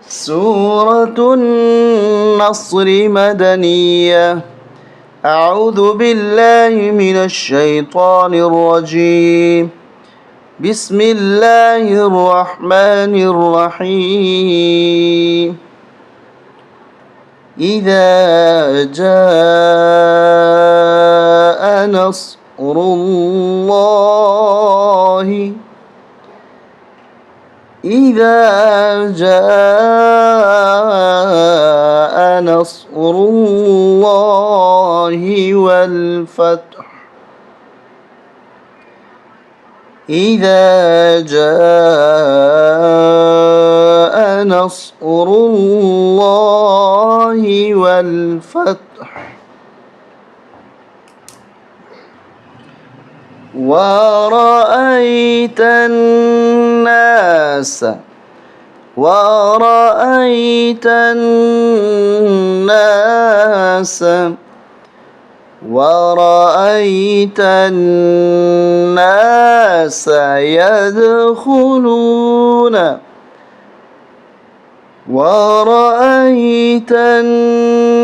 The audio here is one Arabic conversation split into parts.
سورة النصر مدنية. أعوذ بالله من الشيطان الرجيم. بسم الله الرحمن الرحيم. إذا جاء نصر الله إذا جاء نصر الله والفتح. إذا جاء نصر الله والفتح ورأيت الناس ورأيت الناس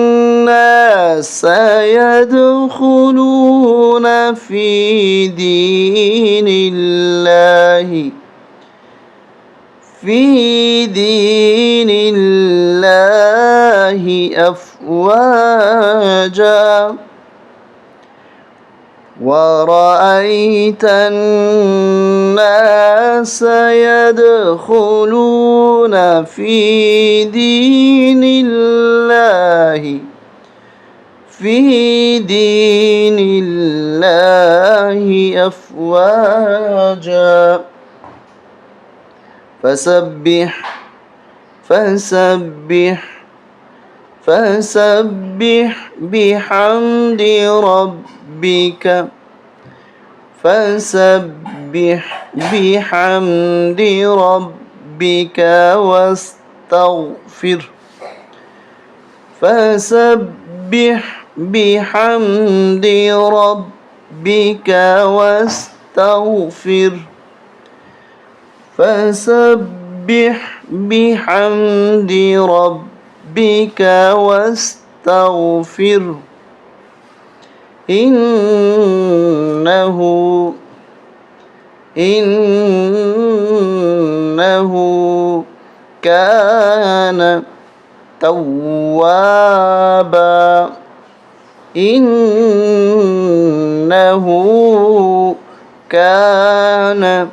يدخلون في دين الله أفواجا. ورأيت الناس يدخلون في دين الله أفواجا. فسبح بحمد ربك واستغفر. إنه كان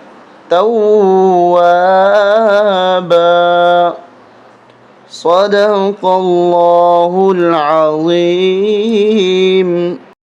توابا. صدق الله العظيم.